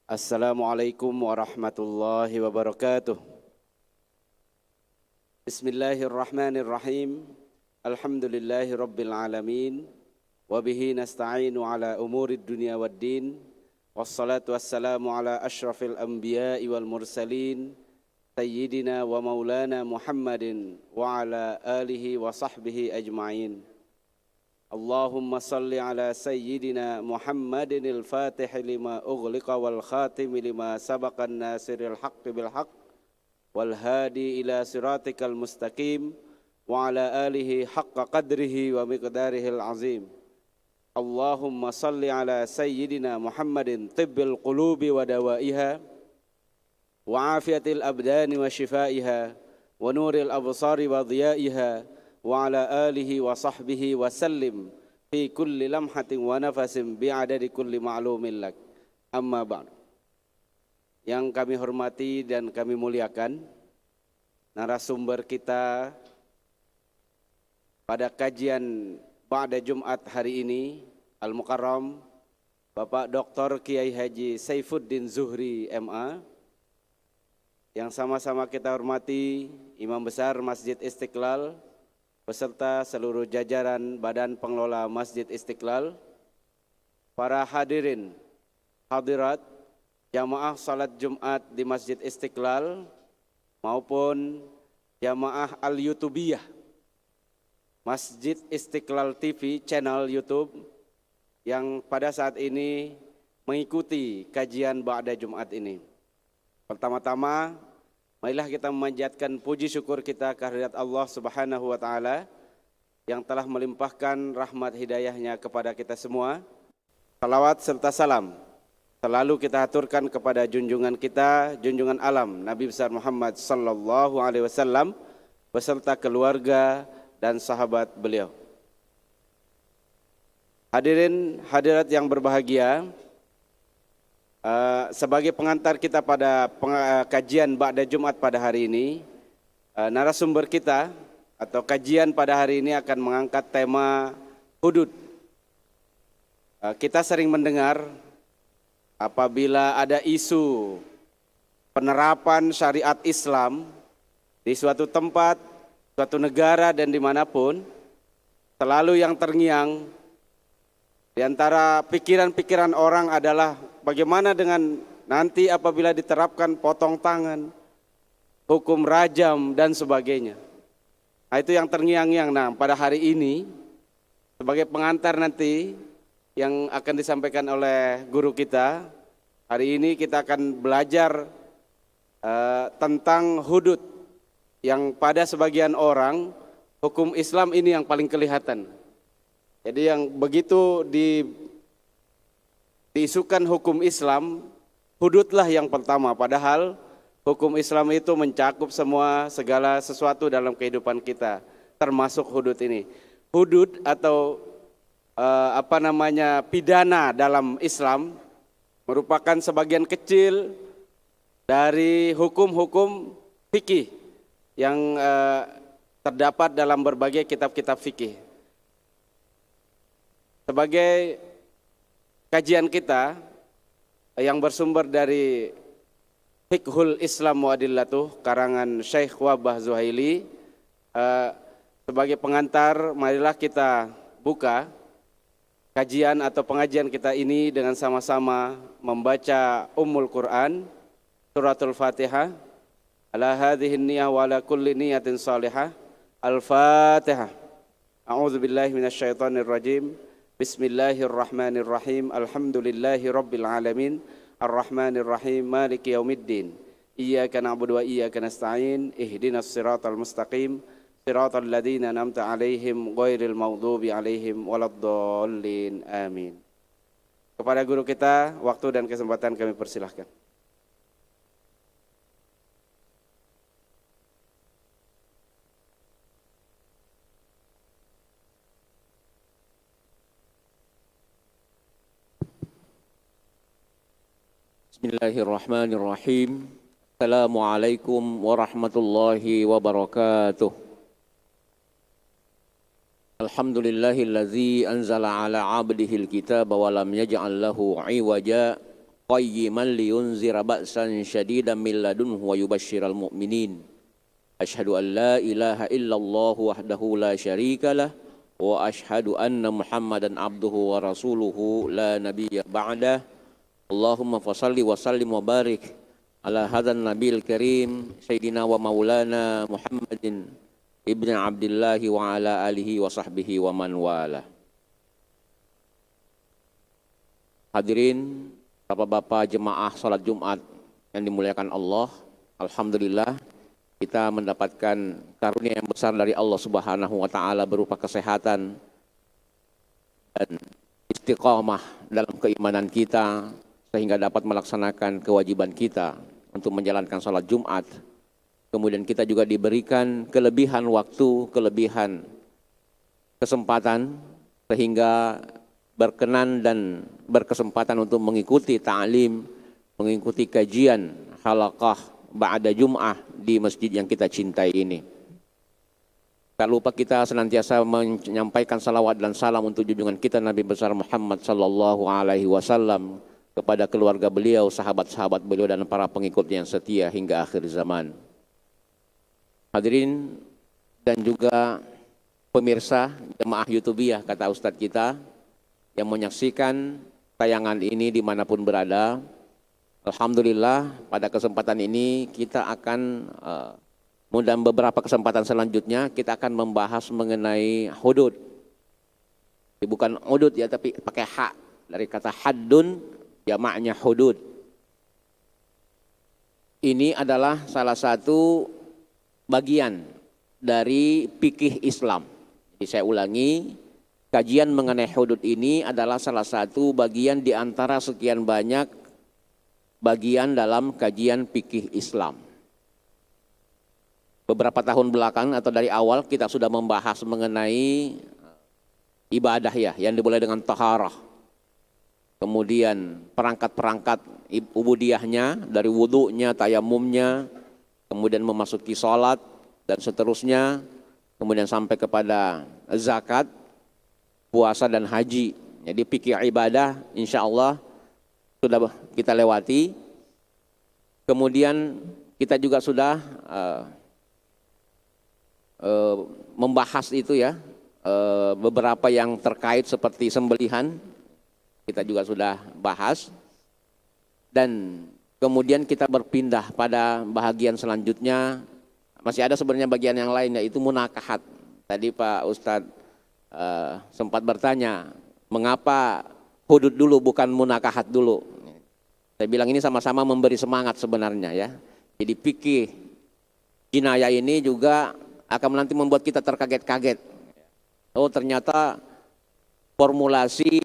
Assalamualaikum warahmatullahi wabarakatuh. Bismillahirrahmanirrahim. Alhamdulillahi rabbil alamin. Wabihi nasta'inu ala umurid dunia waddin. Wassalatu wassalamu ala ashrafil anbiya'i wal mursalin. Sayyidina wa maulana Muhammadin wa ala alihi wa sahbihi ajma'in. Allahumma salli ala sayyidina Muhammadin al-fatih lima ughliqa wal khatim lima sabaqan nasiril haqqi bil haqq wal hadi ila siratikal mustaqim wa ala alihi haqqa qadrihi wa miqdarihil azim. Allahumma salli ala sayyidina Muhammadin tibbil qulubi wa dawaiha wa afiyatil abdani wa shifaiha wa nuril absari wa dhiyaiha wa ala alihi wa sahbihi wa sallim fi kulli lamhatin wa nafasin bi'adadi kulli ma'lumin lak. Amma ba'd. Yang kami hormati dan kami muliakan, narasumber kita pada kajian Ba'da Jumat hari ini, Al-Mukarram Bapak Dr. Kiai Haji Saifuddin Zuhri MA, yang sama-sama kita hormati Imam Besar Masjid Istiqlal beserta seluruh jajaran Badan Pengelola Masjid Istiqlal, para hadirin, hadirat, jamaah salat Jumat di Masjid Istiqlal maupun jamaah Al-Yutubiyah, Masjid Istiqlal TV, channel YouTube yang pada saat ini mengikuti kajian Ba'da Jumat ini. Pertama-tama, marilah kita memanjatkan puji syukur kita kehadirat Allah Subhanahu wa Ta'ala yang telah melimpahkan rahmat hidayahnya kepada kita semua. Salawat serta salam selalu kita aturkan kepada junjungan kita, junjungan alam, Nabi besar Muhammad sallallahu alaihi wasallam beserta keluarga dan sahabat beliau. Hadirin hadirat yang berbahagia, sebagai pengantar kita pada kajian Ba'da Jumat pada hari ini, narasumber kita atau kajian pada hari ini akan mengangkat tema hudud. Kita sering mendengar apabila ada isu penerapan syariat Islam di suatu tempat, suatu negara dan dimanapun, selalu yang terngiang di antara pikiran-pikiran orang adalah bagaimana dengan nanti apabila diterapkan potong tangan, hukum rajam dan sebagainya. Nah, itu yang terngiang-ngiang. Nah, pada hari ini sebagai pengantar nanti yang akan disampaikan oleh guru kita, hari ini kita akan belajar tentang hudud yang pada sebagian orang hukum Islam ini yang paling kelihatan. Jadi yang begitu diisukan hukum Islam, hududlah yang pertama. Padahal hukum Islam itu mencakup semua segala sesuatu dalam kehidupan kita, termasuk hudud ini. Hudud atau pidana dalam Islam merupakan sebagian kecil dari hukum-hukum fikih yang terdapat dalam berbagai kitab-kitab fikih. Sebagai kajian kita yang bersumber dari Fiqhul Islam wa Adillatuh karangan Syekh Wabah Zuhaili, sebagai pengantar marilah kita buka kajian atau pengajian kita ini dengan sama-sama membaca Ummul Quran, Suratul Fatihah, ala hadhihi niyah wa ala kulli niyatin salihah. Al-Fatihah. A'udzubillahi minasyaitonir rajim. Bismillahirrahmanirrahim. Alhamdulillahi rabbil alamin. Ar-Rahmanir-Rahim. Maliki yaumiddin. Iyyaka na'budu wa iyyaka nasta'in. Ihdinas siratal mustaqim. Siratal ladzina an'amta 'alaihim ghairil maghdubi 'alaihim waladdallin. Amin. Kepada guru kita, waktu dan kesempatan kami persilahkan. Bismillahirrahmanirrahim. Assalamualaikum warahmatullahi wabarakatuh. Alhamdulillahillazi anzala ala abdihil kitaba wa lam yaj'al lahu iwaja qayyiman liyunzira ba'san syadidan min ladunhu wa yubashsyiral mu'minin. Asyhadu an la ilaha illallah wahdahu la syarikalah wa asyhadu anna Muhammadan abduhu wa rasuluhu la nabiyya ba'dah. Allahumma fasalli wa sallim wa barik ala hadzal nabiyil karim sayyidina wa maulana Muhammadin ibn Abdullah wa ala alihi wa sahbihi wa man wala. Hadirin Bapak-bapak jemaah salat Jumat yang dimuliakan Allah, alhamdulillah kita mendapatkan karunia yang besar dari Allah Subhanahu wa taala berupa kesehatan dan istiqamah dalam keimanan kita sehingga dapat melaksanakan kewajiban kita untuk menjalankan salat Jumat. Kemudian kita juga diberikan kelebihan waktu, kelebihan kesempatan sehingga berkenan dan berkesempatan untuk mengikuti ta'lim, mengikuti kajian halaqah ba'da Jum'ah di masjid yang kita cintai ini. Tak lupa kita senantiasa menyampaikan salawat dan salam untuk junjungan kita Nabi besar Muhammad sallallahu alaihi wasallam, kepada keluarga beliau, sahabat-sahabat beliau dan para pengikutnya yang setia hingga akhir zaman. Hadirin dan juga pemirsa jemaah YouTubiah kata Ustadz kita yang menyaksikan tayangan ini dimanapun berada, alhamdulillah pada kesempatan ini kita akan dan beberapa kesempatan selanjutnya kita akan membahas mengenai hudud. Bukan hudud ya, tapi pakai hak dari kata haddun, jamaknya hudud. Ini adalah salah satu bagian dari fikih Islam. Jadi saya ulangi, kajian mengenai hudud ini adalah salah satu bagian di antara sekian banyak bagian dalam kajian fikih Islam. Beberapa tahun belakang atau dari awal kita sudah membahas mengenai ibadah ya, yang dimulai dengan taharah. Kemudian perangkat-perangkat ubudiyahnya, dari wudunya, tayamumnya, kemudian memasuki sholat dan seterusnya, kemudian sampai kepada zakat, puasa dan haji. Jadi fikih ibadah insya Allah sudah kita lewati. Kemudian kita juga sudah membahas itu ya, beberapa yang terkait seperti sembelihan kita juga sudah bahas. Dan kemudian kita berpindah pada bahagian selanjutnya, masih ada sebenarnya bagian yang lain yaitu munakahat. Tadi Pak Ustadz sempat bertanya, mengapa hudud dulu bukan munakahat dulu? Saya bilang ini sama-sama memberi semangat sebenarnya ya. Jadi fikih jinayah ini juga akan nanti membuat kita terkaget-kaget. Oh ternyata formulasi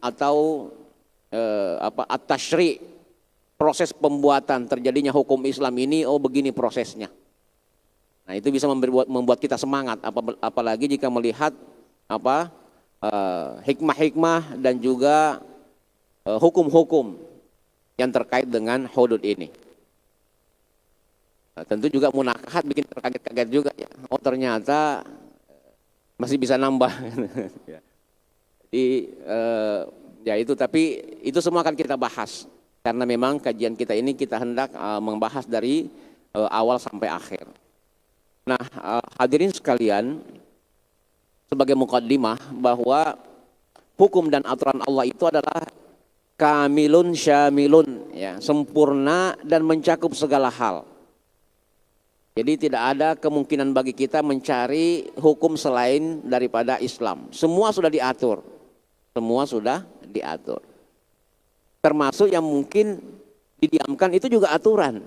atau at-tasyri', proses pembuatan terjadinya hukum Islam ini, oh begini prosesnya. Nah itu bisa membuat kita semangat, apalagi jika melihat hikmah-hikmah dan juga hukum-hukum yang terkait dengan hudud ini. Nah, tentu juga munakahat bikin terkaget-kaget juga ya. Oh ternyata masih bisa nambah. Jadi ya itu, tapi itu semua akan kita bahas karena memang kajian kita ini kita hendak membahas dari awal sampai akhir. Nah hadirin sekalian, sebagai muqaddimah bahwa hukum dan aturan Allah itu adalah kamilun syamilun ya, sempurna dan mencakup segala hal. Jadi tidak ada kemungkinan bagi kita mencari hukum selain daripada Islam. Semua sudah diatur. Semua sudah diatur. Termasuk yang mungkin didiamkan itu juga aturan.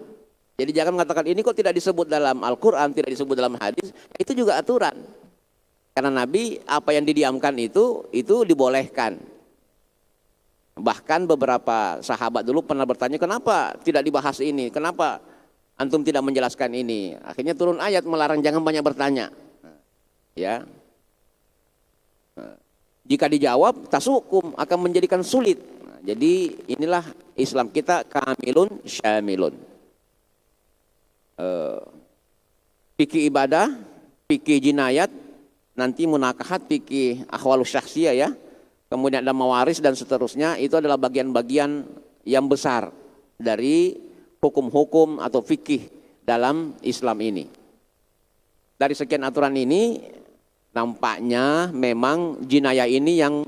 Jadi jangan mengatakan ini kok tidak disebut dalam Al-Quran, tidak disebut dalam hadis, itu juga aturan. Karena Nabi apa yang didiamkan itu dibolehkan. Bahkan beberapa sahabat dulu pernah bertanya, kenapa tidak dibahas ini? Kenapa antum tidak menjelaskan ini? Akhirnya turun ayat melarang jangan banyak bertanya. Ya. Jika dijawab, tasukum akan menjadikan sulit. Jadi inilah Islam kita kamilun syamilun. Fikih ibadah, fikih jinayat, nanti munakahat, fikih akhwalus syakhsiyah ya. Kemudian ada mawaris dan seterusnya, itu adalah bagian-bagian yang besar dari hukum-hukum atau fikih dalam Islam ini. Dari sekian aturan ini, nampaknya memang jinayah ini yang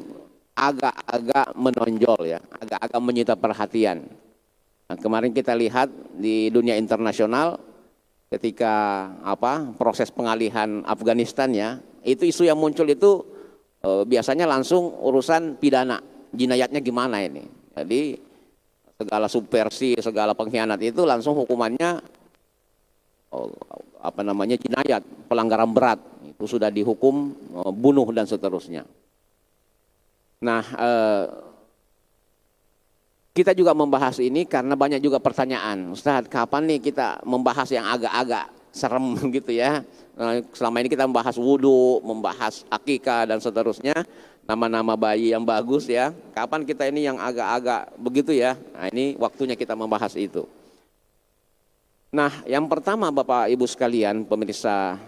agak-agak menonjol ya, agak-agak menyita perhatian. Nah, kemarin kita lihat di dunia internasional ketika proses pengalihan Afghanistan ya, itu isu yang muncul itu biasanya langsung urusan pidana, jinayatnya gimana ini. Jadi segala subversi, segala pengkhianat itu langsung hukumannya jinayat, pelanggaran berat, itu sudah dihukum bunuh dan seterusnya. Nah, kita juga membahas ini karena banyak juga pertanyaan, Ustaz, kapan nih kita membahas yang agak-agak serem gitu ya. Selama ini kita membahas wudu, membahas akikah dan seterusnya, nama-nama bayi yang bagus ya. Kapan kita ini yang agak-agak begitu ya? Nah, ini waktunya kita membahas itu. Nah, yang pertama Bapak Ibu sekalian, pemirsa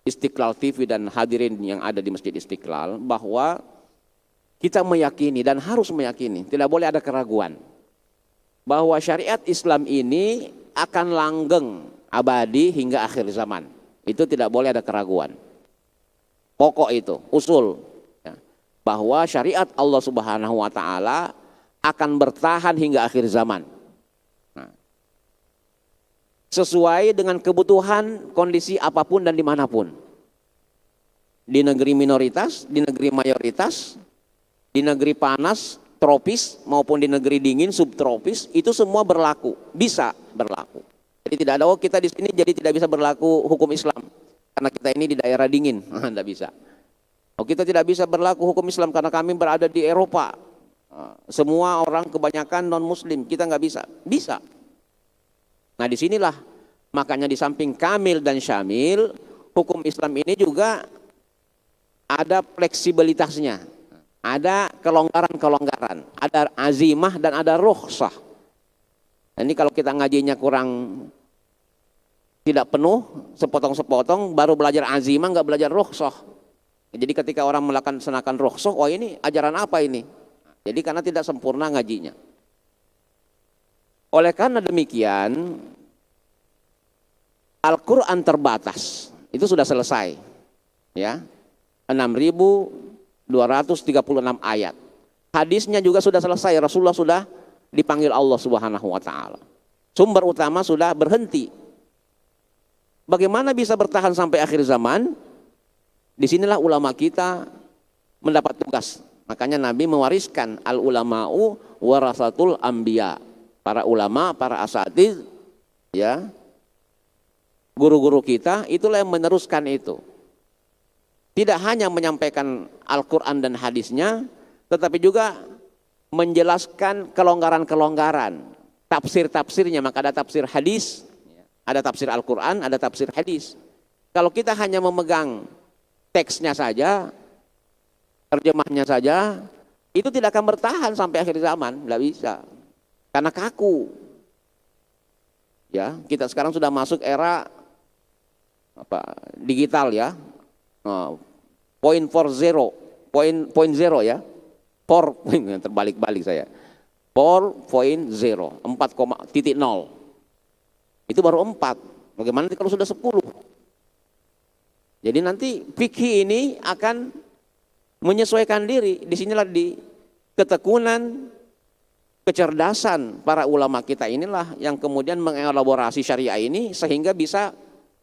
Istiqlal TV dan hadirin yang ada di Masjid Istiqlal, bahwa kita meyakini dan harus meyakini, tidak boleh ada keraguan, bahwa syariat Islam ini akan langgeng abadi hingga akhir zaman. Itu tidak boleh ada keraguan. Pokok itu, usul ya, bahwa syariat Allah Subhanahu wa taala akan bertahan hingga akhir zaman. Nah, sesuai dengan kebutuhan kondisi apapun dan dimanapun. Di negeri minoritas, di negeri mayoritas, di negeri panas, tropis maupun di negeri dingin, subtropis, itu semua berlaku, bisa berlaku. Jadi tidak ada, kita di sini jadi tidak bisa berlaku hukum Islam karena kita ini di daerah dingin, tidak bisa. Kita tidak bisa berlaku hukum Islam karena kami berada di Eropa. Semua orang kebanyakan non Muslim, kita nggak bisa. Bisa. Nah disinilah makanya di samping kamil dan syamil, hukum Islam ini juga ada fleksibilitasnya. Ada kelonggaran-kelonggaran, ada azimah dan ada rukhsah. Ini kalau kita ngajinya kurang tidak penuh, sepotong-sepotong, baru belajar azimah, nggak belajar rukhsah. Jadi ketika orang melaksanakan rukhsah, oh ini ajaran apa ini? Jadi karena tidak sempurna ngajinya. Oleh karena demikian, Al-Quran terbatas, itu sudah selesai. Ya, 6.236 ayat. Hadisnya juga sudah selesai, Rasulullah sudah dipanggil Allah Subhanahu wa taala. Sumber utama sudah berhenti. Bagaimana bisa bertahan sampai akhir zaman? Disinilah ulama kita mendapat tugas. Makanya Nabi mewariskan al ulama'u warasatul anbiya. Para ulama, para asatidz ya. Guru-guru kita itulah yang meneruskan itu. Tidak hanya menyampaikan Al-Quran dan hadisnya, tetapi juga menjelaskan kelonggaran-kelonggaran, tafsir-tafsirnya. Maka ada tafsir hadis, ada tafsir Al-Quran, ada tafsir hadis. Kalau kita hanya memegang teksnya saja, terjemahnya saja, itu tidak akan bertahan sampai akhir zaman, nggak bisa. Karena kaku. Ya, kita sekarang sudah masuk era digital ya. Point 4.0 ya, 4 terbalik-balik saya, 4.0 4,0 itu baru 4. Bagaimana kalau sudah 10? Jadi nanti fikih ini akan menyesuaikan diri. Disinilah di ketekunan, kecerdasan para ulama kita inilah yang kemudian mengelaborasi syariah ini sehingga bisa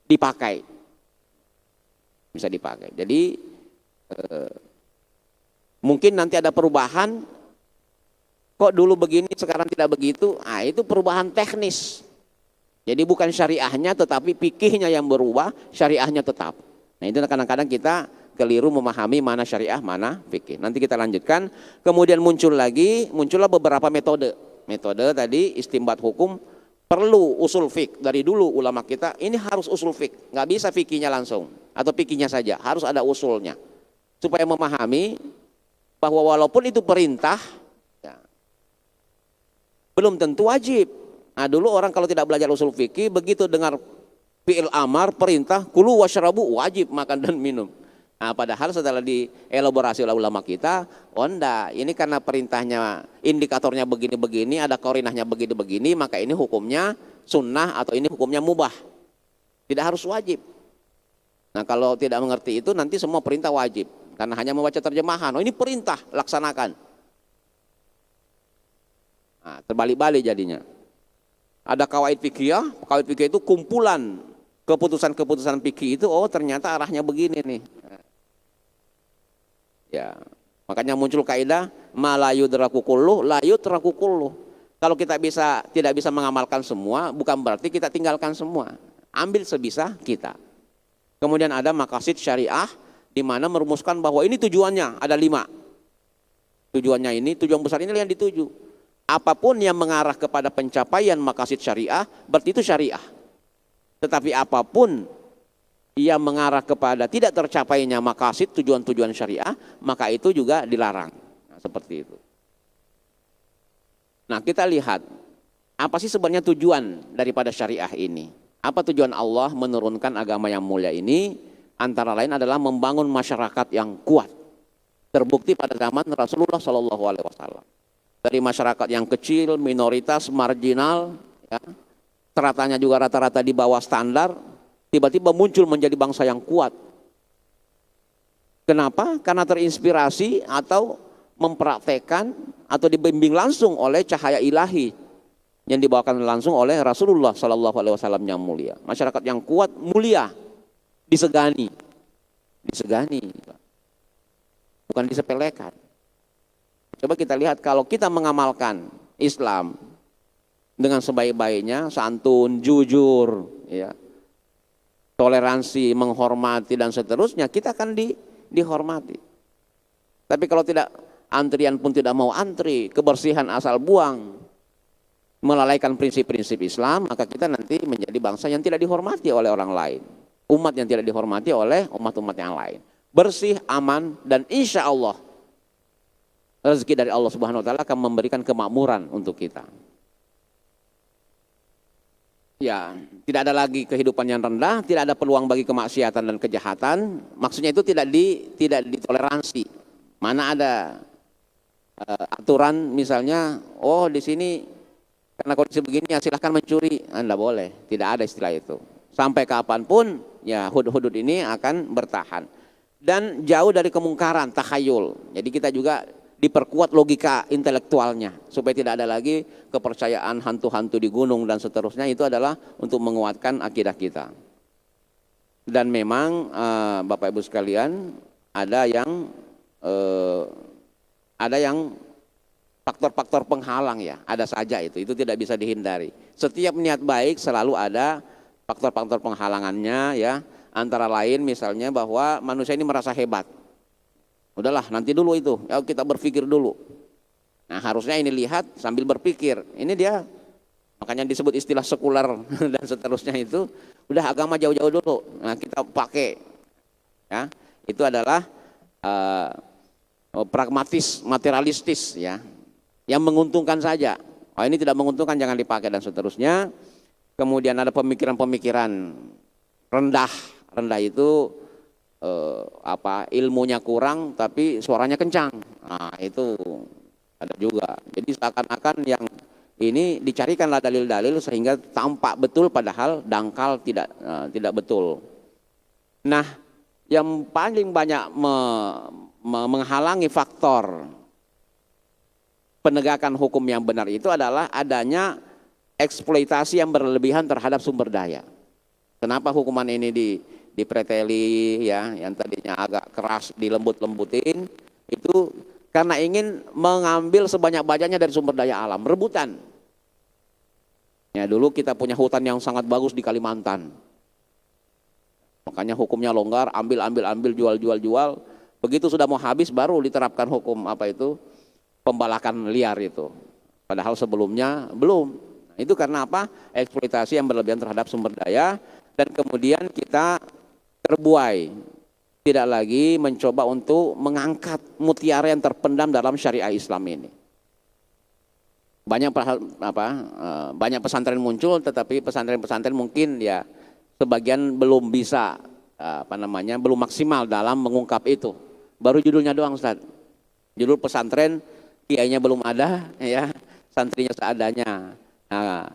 dipakai. Bisa dipakai. Jadi mungkin nanti ada perubahan, kok dulu begini sekarang tidak begitu. Nah, itu perubahan teknis. Jadi bukan syariahnya tetapi fikihnya yang berubah, syariahnya tetap. Nah, itu kadang-kadang kita keliru memahami mana syariah, mana fikih. Nanti kita lanjutkan. Kemudian muncullah beberapa metode. Metode tadi istimbat hukum perlu usul fik. Dari dulu ulama kita ini harus usul fik, nggak bisa fikihnya langsung atau fikihnya saja, harus ada usulnya supaya memahami bahwa walaupun itu perintah ya, belum tentu wajib. Nah dulu orang kalau tidak belajar usul fikih, begitu dengar fi'il amar perintah kulu wasyrabu wajib makan dan minum. Nah, padahal setelah dielaborasi oleh ulama kita, oh enggak, ini karena perintahnya, indikatornya begini-begini, ada korinahnya begini-begini, maka ini hukumnya sunnah atau ini hukumnya mubah. Tidak harus wajib. Nah, kalau tidak mengerti itu nanti semua perintah wajib. Karena hanya membaca terjemahan, oh ini perintah, laksanakan. Nah, terbalik-balik jadinya. Ada kawaid fikih itu kumpulan keputusan-keputusan fikih itu, oh ternyata arahnya begini nih. Ya, makanya muncul kaidah ma la yudraku kulluh la yutraku kulluh. Kalau kita tidak bisa mengamalkan semua, bukan berarti kita tinggalkan semua. Ambil sebisa kita. Kemudian ada maqasid syariah di mana merumuskan bahwa ini tujuannya ada 5. Tujuannya ini, tujuan besar ini yang dituju. Apapun yang mengarah kepada pencapaian maqasid syariah, berarti itu syariah. Tetapi apapun yang mengarah kepada tidak tercapainya maqasid tujuan-tujuan syariah, maka itu juga dilarang. Nah, seperti itu. Nah, kita lihat apa sih sebenarnya tujuan daripada syariah ini? Apa tujuan Allah menurunkan agama yang mulia ini? Antara lain adalah membangun masyarakat yang kuat. Terbukti pada zaman Rasulullah SAW. Dari masyarakat yang kecil, minoritas, marginal, ya, seratanya juga rata-rata di bawah standar, tiba-tiba muncul menjadi bangsa yang kuat. Kenapa? Karena terinspirasi atau mempraktekkan atau dibimbing langsung oleh cahaya ilahi yang dibawakan langsung oleh Rasulullah SAW yang mulia. Masyarakat yang kuat, mulia, disegani, bukan disepelekan. Coba kita lihat kalau kita mengamalkan Islam dengan sebaik-baiknya, santun, jujur, ya, toleransi, menghormati dan seterusnya, kita akan dihormati. Tapi kalau tidak, antrian pun tidak mau antri, kebersihan asal buang, melalaikan prinsip-prinsip Islam, maka kita nanti menjadi bangsa yang tidak dihormati oleh orang lain, umat yang tidak dihormati oleh umat-umat yang lain. Bersih, aman, dan insya Allah rezeki dari Allah Subhanahu Wa Taala akan memberikan kemakmuran untuk kita. Ya, tidak ada lagi kehidupan yang rendah, tidak ada peluang bagi kemaksiatan dan kejahatan. Maksudnya itu tidak ditoleransi. Mana ada aturan misalnya, oh di sini karena kondisi begini ya silahkan mencuri, Anda boleh. Tidak ada istilah itu. Sampai kapanpun ya hudud-hudud ini akan bertahan. Dan jauh dari kemungkaran, takhayul. Jadi kita juga diperkuat logika intelektualnya supaya tidak ada lagi kepercayaan hantu-hantu di gunung dan seterusnya. Itu adalah untuk menguatkan akidah kita. Dan memang Bapak Ibu sekalian ada yang faktor-faktor penghalang ya, ada saja itu tidak bisa dihindari. Setiap niat baik selalu ada faktor-faktor penghalangannya ya. Antara lain misalnya bahwa manusia ini merasa hebat. Udahlah nanti dulu itu, ya kita berpikir dulu. Nah harusnya ini lihat sambil berpikir. Ini dia, makanya disebut istilah sekuler dan seterusnya itu. Udah agama jauh-jauh dulu, nah kita pakai. Ya, itu adalah pragmatis, materialistis ya. Yang menguntungkan saja. Oh ini tidak menguntungkan jangan dipakai dan seterusnya. Kemudian ada pemikiran-pemikiran rendah itu ilmunya kurang tapi suaranya kencang. Nah, itu ada juga. Jadi seakan-akan yang ini dicarikanlah dalil-dalil sehingga tampak betul padahal dangkal tidak betul. Nah, yang paling banyak menghalangi faktor penegakan hukum yang benar itu adalah adanya eksploitasi yang berlebihan terhadap sumber daya. Kenapa hukuman ini dipreteli ya, yang tadinya agak keras dilembut-lembutin, itu karena ingin mengambil sebanyak-banyaknya dari sumber daya alam, rebutan. Ya dulu kita punya hutan yang sangat bagus di Kalimantan. Makanya hukumnya longgar, ambil, jual. Begitu sudah mau habis baru diterapkan hukum pembalakan liar itu. Padahal sebelumnya belum. Itu karena apa? Eksploitasi yang berlebihan terhadap sumber daya. Dan kemudian kita terbuai, tidak lagi mencoba untuk mengangkat mutiara yang terpendam dalam syariah Islam ini. Banyak pesantren muncul, tetapi pesantren-pesantren mungkin ya sebagian belum bisa belum maksimal dalam mengungkap itu. Baru judulnya doang, Ustaz. Judul pesantren, kiainya belum ada, ya, santrinya seadanya. Nah,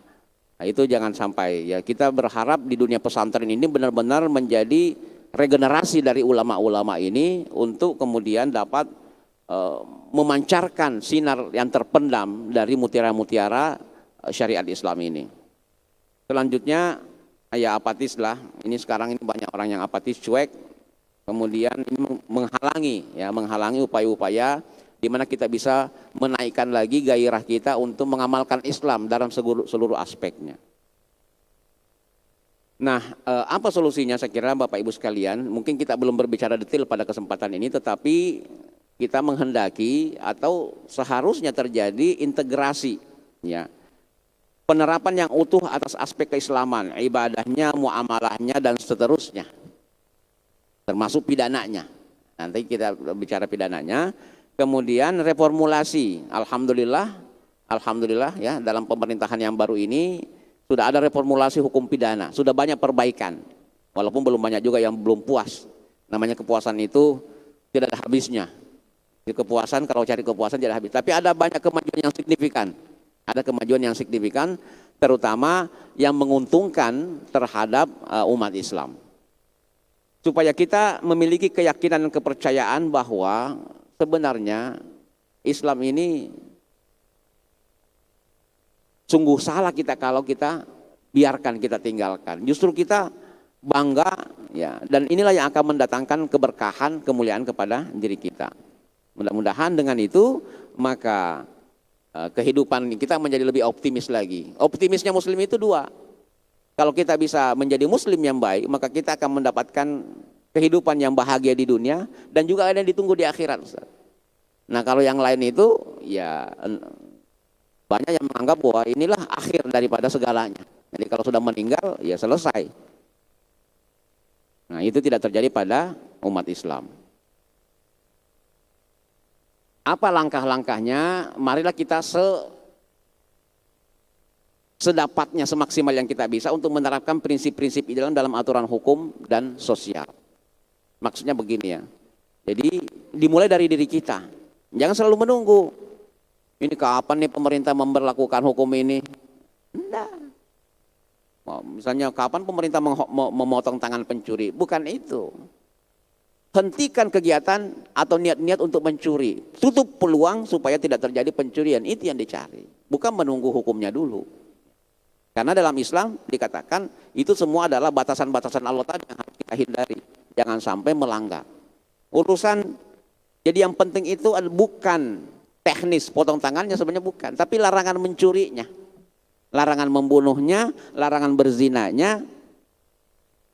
itu jangan sampai, ya, kita berharap di dunia pesantren ini benar-benar menjadi regenerasi dari ulama-ulama ini untuk kemudian dapat memancarkan sinar yang terpendam dari mutiara-mutiara syariat Islam ini. Selanjutnya, ya apatis lah. Ini sekarang ini banyak orang yang apatis, cuek. Kemudian ini menghalangi upaya-upaya di mana kita bisa menaikkan lagi gairah kita untuk mengamalkan Islam dalam seluruh aspeknya. Nah, apa solusinya? Saya kira Bapak Ibu sekalian, mungkin kita belum berbicara detail pada kesempatan ini, tetapi kita menghendaki atau seharusnya terjadi integrasi, ya, penerapan yang utuh atas aspek keislaman, ibadahnya, muamalahnya, dan seterusnya, termasuk pidananya. Nanti kita bicara pidananya. Kemudian reformulasi, alhamdulillah ya, dalam pemerintahan yang baru ini sudah ada reformulasi hukum pidana, sudah banyak perbaikan, walaupun belum banyak juga yang belum puas. Namanya kepuasan itu tidak ada habisnya. Kepuasan, kalau cari kepuasan tidak habis. Tapi ada banyak kemajuan yang signifikan. Ada kemajuan yang signifikan, terutama yang menguntungkan terhadap umat Islam. Supaya kita memiliki keyakinan dan kepercayaan bahwa sebenarnya Islam ini sungguh salah kita kalau kita biarkan, kita tinggalkan. Justru kita bangga, ya, dan inilah yang akan mendatangkan keberkahan, kemuliaan kepada diri kita. Mudah-mudahan dengan itu maka kehidupan kita menjadi lebih optimis lagi. Optimisnya Muslim itu dua. Kalau kita bisa menjadi Muslim yang baik, maka kita akan mendapatkan kehidupan yang bahagia di dunia dan juga ada yang ditunggu di akhirat, Ustaz. Nah, kalau yang lain itu, ya, banyak yang menganggap bahwa inilah akhir daripada segalanya. Jadi kalau sudah meninggal, ya selesai. Nah, itu tidak terjadi pada umat Islam. Apa langkah-langkahnya? Marilah kita sedapatnya, semaksimal yang kita bisa untuk menerapkan prinsip-prinsip dalam aturan hukum dan sosial. Maksudnya begini, ya. Jadi dimulai dari diri kita. Jangan selalu menunggu. Ini kapan nih pemerintah memberlakukan hukum ini? Enggak. Misalnya kapan pemerintah memotong tangan pencuri? Bukan itu. Hentikan kegiatan atau niat-niat untuk mencuri. Tutup peluang supaya tidak terjadi pencurian. Itu yang dicari. Bukan menunggu hukumnya dulu. Karena dalam Islam dikatakan itu semua adalah batasan-batasan Allah tadi yang harus kita hindari. Jangan sampai melanggar. Urusan, jadi yang penting itu bukan teknis potong tangannya, sebenarnya bukan. Tapi larangan mencurinya. Larangan membunuhnya, larangan berzinanya,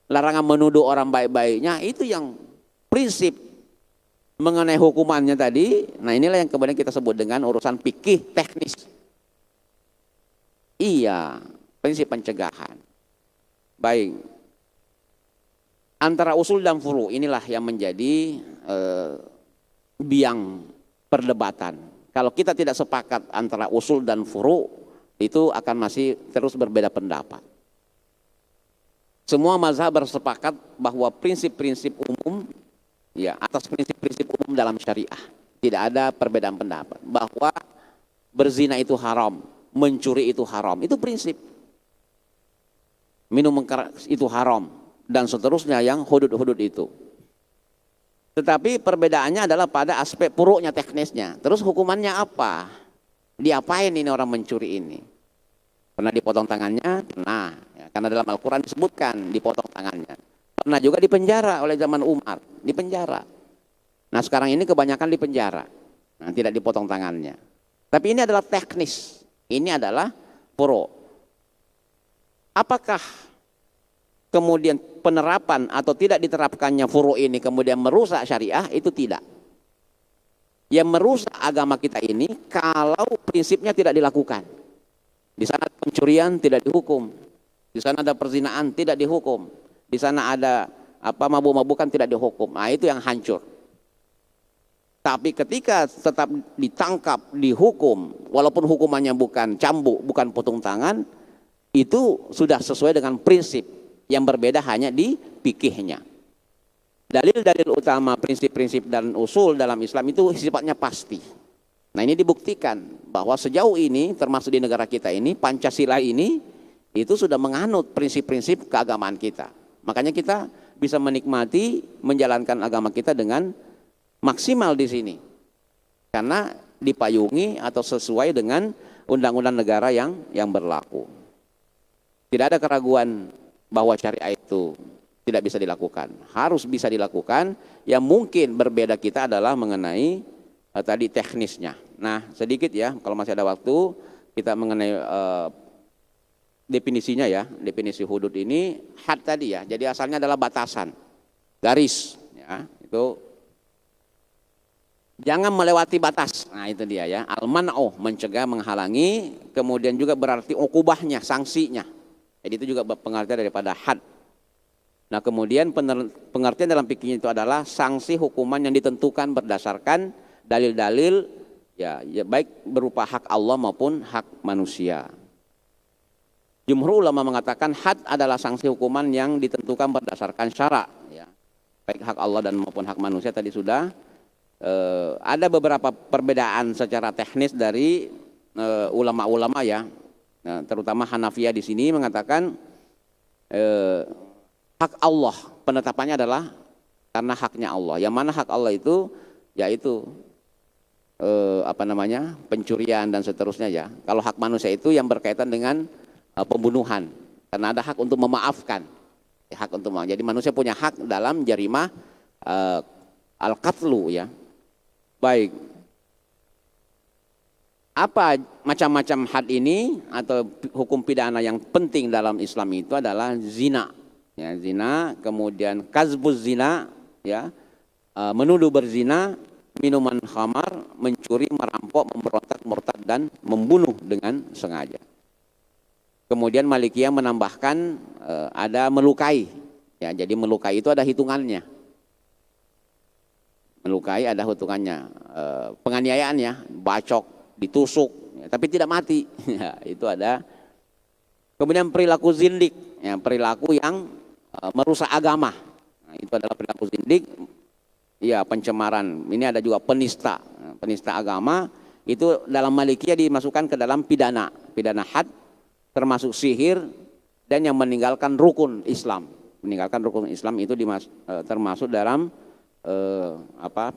larangan menuduh orang baik-baiknya, itu yang prinsip mengenai hukumannya tadi. Nah, inilah yang kemudian kita sebut dengan urusan fikih teknis. Iya, prinsip pencegahan. Baik. Antara usul dan furu inilah yang menjadi biang perdebatan. Kalau kita tidak sepakat antara usul dan furu, itu akan masih terus berbeda pendapat. Semua mazhab bersepakat bahwa prinsip-prinsip umum, ya, atas prinsip-prinsip umum dalam syariah, tidak ada perbedaan pendapat bahwa berzina itu haram, mencuri itu haram, itu prinsip. Minum keras itu haram dan seterusnya, yang hudud-hudud itu. Tetapi perbedaannya adalah pada aspek puruknya, teknisnya. Terus hukumannya apa? Diapain ini orang mencuri ini? Pernah dipotong tangannya? Pernah, ya, karena dalam Al-Quran disebutkan dipotong tangannya. Pernah juga dipenjara oleh zaman Umar, dipenjara. Nah, sekarang ini kebanyakan dipenjara. Nah, tidak dipotong tangannya. Tapi ini adalah teknis. Ini adalah puruk. Apakah kemudian penerapan atau tidak diterapkannya furu ini kemudian merusak syariah? Itu tidak. Yang merusak agama kita ini kalau prinsipnya tidak dilakukan. Di sana pencurian tidak dihukum, di sana ada perzinaan tidak dihukum, di sana ada mabuk-mabukan tidak dihukum. Nah, itu yang hancur. Tapi ketika tetap ditangkap, dihukum, walaupun hukumannya bukan cambuk, bukan potong tangan, itu sudah sesuai dengan prinsip. Yang berbeda hanya di fikihnya. dalil-dalil utama, prinsip-prinsip dan usul dalam Islam itu sifatnya pasti. Nah, ini dibuktikan bahwa sejauh ini termasuk di negara kita ini, Pancasila ini itu sudah menganut prinsip-prinsip keagamaan kita. Makanya kita bisa menikmati menjalankan agama kita dengan maksimal di sini. Karena dipayungi atau sesuai dengan undang-undang negara yang berlaku. Tidak ada keraguan bahwa syariah itu tidak bisa dilakukan. Harus bisa dilakukan. Yang mungkin berbeda kita adalah mengenai tadi teknisnya. Nah, sedikit ya, kalau masih ada waktu, kita mengenai definisinya ya. Definisi hudud ini had tadi ya. Jadi asalnya adalah batasan, garis ya. Itu jangan melewati batas. Nah, itu dia ya. Al-man'u, mencegah, menghalangi. Kemudian juga berarti ukubahnya, sanksinya. Jadi itu juga pengertian daripada had. Nah, kemudian pengertian dalam fikih itu adalah sanksi hukuman yang ditentukan berdasarkan dalil-dalil ya baik berupa hak Allah maupun hak manusia. Jumhur ulama mengatakan had adalah sanksi hukuman yang ditentukan berdasarkan syara ya. Baik hak Allah dan maupun hak manusia tadi sudah. Ada beberapa perbedaan secara teknis dari ulama-ulama ya. Nah, terutama Hanafiyah di sini mengatakan hak Allah penetapannya adalah karena haknya Allah. Yang mana hak Allah itu yaitu pencurian dan seterusnya ya. Kalau hak manusia itu yang berkaitan dengan pembunuhan. Karena ada hak untuk memaafkan. Hak untuk Jadi manusia punya hak dalam jarimah al-qatlu ya. Baik. Apa macam-macam had ini atau hukum pidana yang penting dalam Islam itu adalah zina. Ya, zina, kemudian kazbuz zina, ya, menuduh berzina, minuman khamar, mencuri, merampok, memberontak, murtad dan membunuh dengan sengaja. Kemudian Malikiyah menambahkan ada melukai. Ya, jadi melukai itu ada hitungannya. Melukai ada hitungannya. Penganiayaan ya, bacok, ditusuk, ya, tapi tidak mati. Ya, itu ada. Kemudian perilaku zindik, ya, perilaku yang merusak agama. Nah, itu adalah perilaku zindik. Ya, pencemaran. Ini ada juga penista. Penista agama itu dalam Malikiyah dimasukkan ke dalam pidana had, termasuk sihir dan yang meninggalkan rukun Islam. Meninggalkan rukun Islam itu termasuk dalam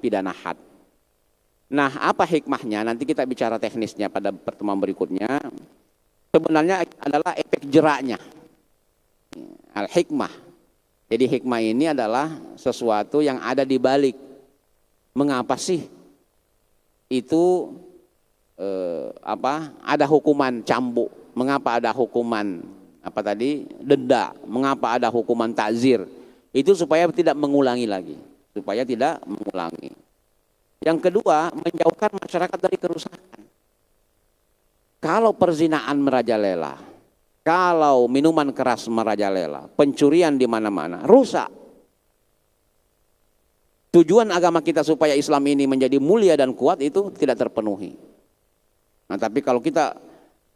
pidana had. Nah, apa hikmahnya? Nanti kita bicara teknisnya pada pertemuan berikutnya. Sebenarnya adalah efek jeraknya. Al-hikmah. Jadi hikmah ini adalah sesuatu yang ada di balik. Mengapa sih itu ada hukuman cambuk? Mengapa ada hukuman denda? Mengapa ada hukuman takzir? Itu supaya tidak mengulangi lagi. Supaya tidak mengulangi. Yang kedua, menjauhkan masyarakat dari kerusakan. Kalau perzinaan merajalela, kalau minuman keras merajalela, pencurian di mana-mana, rusak. Tujuan agama kita supaya Islam ini menjadi mulia dan kuat itu tidak terpenuhi. Nah, tapi kalau kita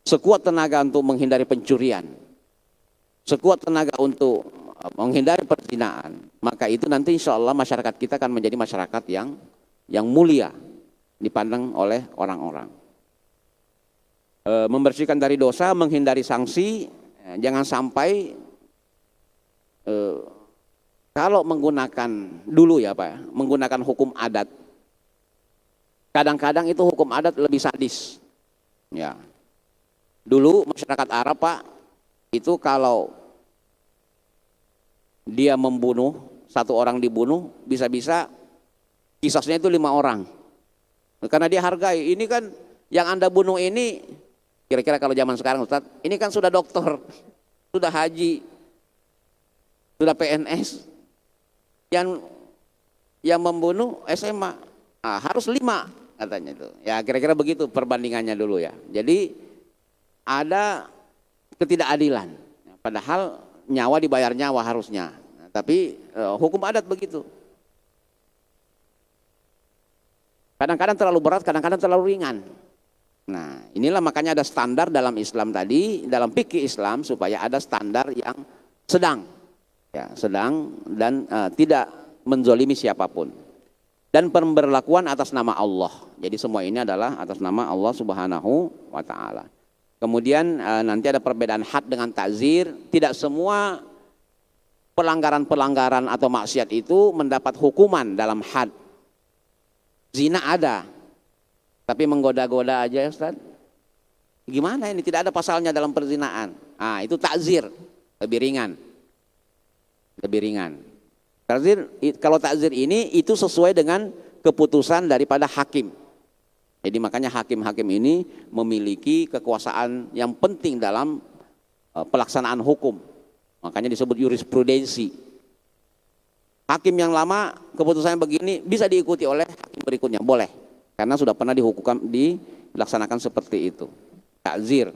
sekuat tenaga untuk menghindari pencurian, sekuat tenaga untuk menghindari perzinaan, maka itu nanti insya Allah masyarakat kita akan menjadi masyarakat yang mulia dipandang oleh orang-orang. Membersihkan dari dosa, menghindari sanksi, jangan sampai kalau menggunakan dulu ya Pak, menggunakan hukum adat. Kadang-kadang itu hukum adat lebih sadis. Ya. Dulu masyarakat Arab Pak, itu kalau dia membunuh, satu orang dibunuh, bisa-bisa kisahnya itu 5 orang. Karena dia hargai, ini kan yang Anda bunuh ini, kira-kira kalau zaman sekarang Ustaz, ini kan sudah dokter, sudah haji, sudah PNS. Yang membunuh SMA, harus 5 katanya itu. Ya kira-kira begitu perbandingannya dulu ya. Jadi ada ketidakadilan. Padahal nyawa dibayar nyawa harusnya. Tapi hukum adat begitu. Kadang-kadang terlalu berat, kadang-kadang terlalu ringan. Nah, inilah makanya ada standar dalam Islam tadi, dalam fikih Islam supaya ada standar yang sedang. Ya, sedang dan tidak menzolimi siapapun. Dan pemberlakuan atas nama Allah. Jadi semua ini adalah atas nama Allah Subhanahu wa ta'ala. Kemudian nanti ada perbedaan had dengan ta'zir. Tidak semua pelanggaran-pelanggaran atau maksiat itu mendapat hukuman dalam had. Zina ada, tapi menggoda-goda aja ya Ustaz. Gimana ini? Tidak ada pasalnya dalam perzinaan. Ah, itu ta'zir, lebih ringan. Lebih ringan. Ta'zir, kalau ta'zir ini itu sesuai dengan keputusan daripada hakim. Jadi makanya hakim-hakim ini memiliki kekuasaan yang penting dalam pelaksanaan hukum. Makanya disebut jurisprudensi. Hakim yang lama keputusannya begini bisa diikuti oleh hakim berikutnya, boleh. Karena sudah pernah dilaksanakan seperti itu. Ta'zir.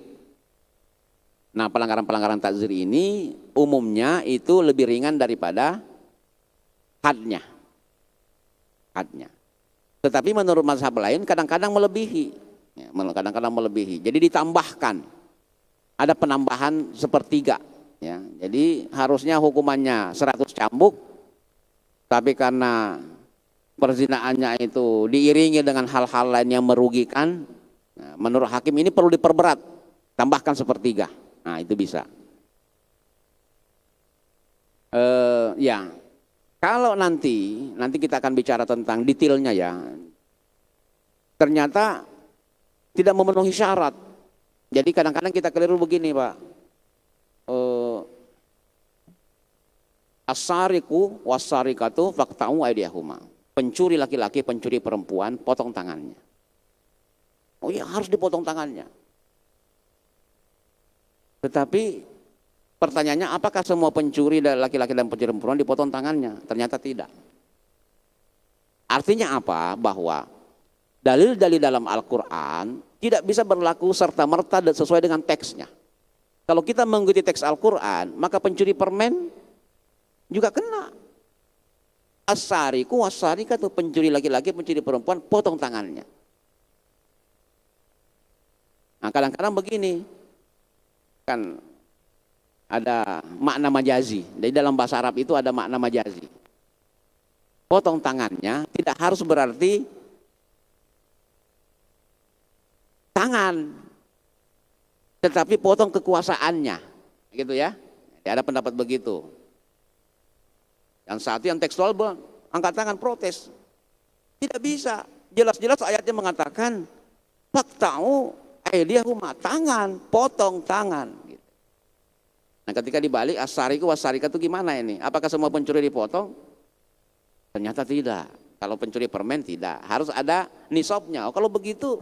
Nah, pelanggaran-pelanggaran ta'zir ini umumnya itu lebih ringan daripada hadnya. Tetapi menurut mazhab lain kadang-kadang melebihi. Ya, kadang-kadang melebihi. Jadi ditambahkan. Ada penambahan sepertiga. Ya, jadi harusnya hukumannya 100 cambuk. Tapi karena perzinaannya itu diiringi dengan hal-hal lain yang merugikan. Nah, menurut hakim ini perlu diperberat. Tambahkan sepertiga. Nah, itu bisa. Ya. Kalau nanti kita akan bicara tentang detailnya ya, ternyata tidak memenuhi syarat. Jadi kadang-kadang kita keliru begini Pak, as-sariqu was-sariqatu faqta'u aydiyahuma. Pencuri laki-laki, pencuri perempuan, potong tangannya. Oh iya harus dipotong tangannya. Tetapi pertanyaannya, apakah semua pencuri laki-laki dan pencuri perempuan dipotong tangannya? Ternyata tidak. Artinya apa? Bahwa dalil-dalil dalam Al-Quran tidak bisa berlaku serta-merta sesuai dengan teksnya. Kalau kita mengikuti teks Al-Quran, maka pencuri permen juga kena. As-sariqu was-sariqatu, pencuri laki-laki, pencuri perempuan, potong tangannya. Nah, kadang-kadang begini, kan ada makna majazi. Jadi dalam bahasa Arab itu ada makna majazi. Potong tangannya tidak harus berarti tangan, tetapi potong kekuasaannya, gitu ya. Ada pendapat begitu. Yang satu yang tekstual angkat tangan protes. Tidak bisa. Jelas-jelas ayatnya mengatakan faqta'u aydiyahuma, tangan, potong tangan. Nah, ketika dibalik as-sariqu was-sariqah itu gimana ini? Apakah semua pencuri dipotong? Ternyata tidak. Kalau pencuri permen tidak. Harus ada nisabnya. Oh, kalau begitu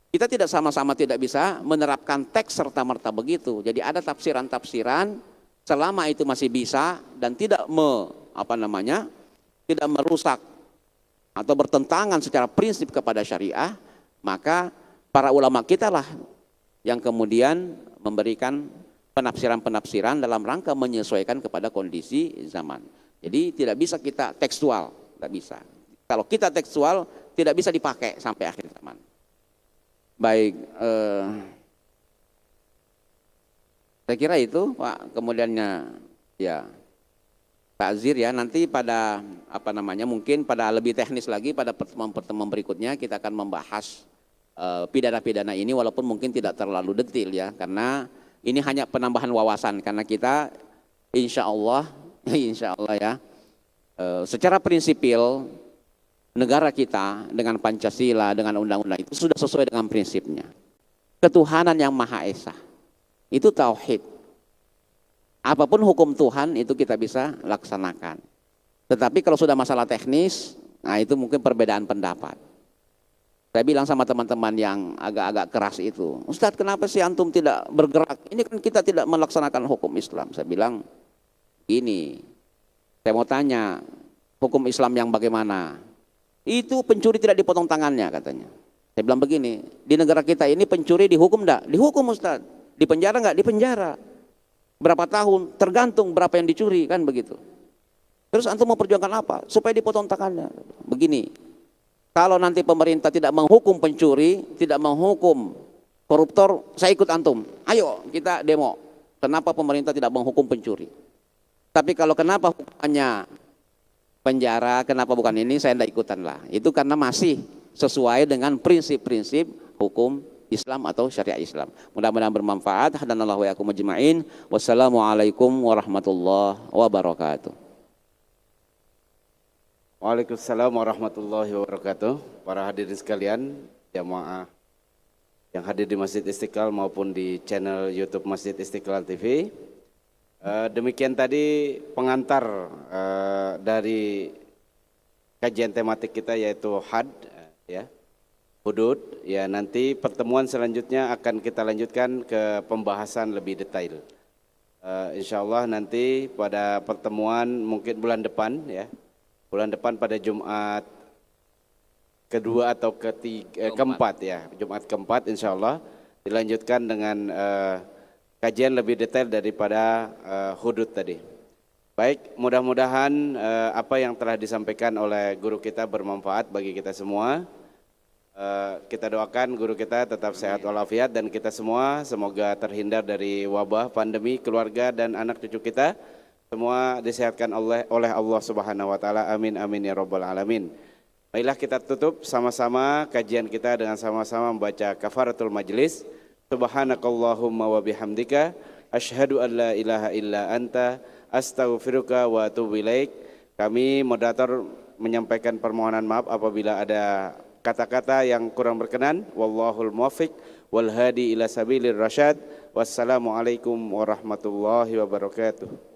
kita tidak sama-sama tidak bisa menerapkan teks serta-merta begitu. Jadi ada tafsiran-tafsiran selama itu masih bisa dan tidak tidak merusak atau bertentangan secara prinsip kepada syariah, maka para ulama kita lah yang kemudian memberikan penafsiran-penafsiran dalam rangka menyesuaikan kepada kondisi zaman. Jadi tidak bisa kita tekstual, tidak bisa. Kalau kita tekstual tidak bisa dipakai sampai akhir zaman. Baik, saya kira itu Pak. Kemudiannya ya ta'zir ya, nanti pada mungkin pada lebih teknis lagi pada pertemuan berikutnya kita akan membahas pidana-pidana ini, walaupun mungkin tidak terlalu detail ya, karena ini hanya penambahan wawasan, karena kita insya Allah ya, secara prinsipil negara kita dengan Pancasila, dengan undang-undang itu sudah sesuai dengan prinsipnya. Ketuhanan yang Maha Esa, itu tauhid. Apapun hukum Tuhan itu kita bisa laksanakan. Tetapi kalau sudah masalah teknis, nah itu mungkin perbedaan pendapat. Saya bilang sama teman-teman yang agak-agak keras itu, Ustadz kenapa sih antum tidak bergerak? Ini kan kita tidak melaksanakan hukum Islam. Saya bilang, gini, saya mau tanya, hukum Islam yang bagaimana? Itu pencuri tidak dipotong tangannya katanya. Saya bilang begini, di negara kita ini pencuri dihukum enggak? Dihukum Ustadz. Di penjara enggak? Di penjara. Berapa tahun? Tergantung berapa yang dicuri, kan begitu. Terus antum mau perjuangkan apa? Supaya dipotong tangannya. Begini. Kalau nanti pemerintah tidak menghukum pencuri, tidak menghukum koruptor, saya ikut antum. Ayo kita demo. Kenapa pemerintah tidak menghukum pencuri? Tapi kalau kenapa hukumannya penjara, kenapa bukan ini, saya tidak ikutan lah. Itu karena masih sesuai dengan prinsip-prinsip hukum Islam atau syariat Islam. Mudah-mudahan bermanfaat. Hadanallahu wa iyyakum ajma'in. Wassalamualaikum warahmatullahi wabarakatuh. Waalaikumsalam warahmatullahi wabarakatuh. Para hadirin sekalian, jamaah yang hadir di Masjid Istiqlal maupun di channel YouTube Masjid Istiqlal TV. Demikian tadi pengantar dari kajian tematik kita yaitu had, ya, hudud. Ya, nanti pertemuan selanjutnya akan kita lanjutkan ke pembahasan lebih detail. Insya Allah nanti pada pertemuan mungkin bulan depan, ya, bulan depan pada Jumat kedua atau keempat, ya, Jumat keempat insya Allah dilanjutkan dengan kajian lebih detail daripada hudud tadi. Baik, mudah-mudahan apa yang telah disampaikan oleh guru kita bermanfaat bagi kita semua. Kita doakan guru kita tetap sehat walafiat dan kita semua semoga terhindar dari wabah, pandemi, keluarga dan anak cucu kita semua disehatkan oleh Allah Subhanahu wa taala. Amin amin ya rabbal alamin. Baiklah, kita tutup sama-sama kajian kita dengan sama-sama membaca kafaratul majlis. Subhanakallahumma wa bihamdika asyhadu an la ilaha illa anta astaghfiruka wa atubu ilaik. Kami moderator menyampaikan permohonan maaf apabila ada kata-kata yang kurang berkenan. Wallahul muwaffiq wal hadi ila sabilir rasyad. Wassalamualaikum warahmatullahi wabarakatuh.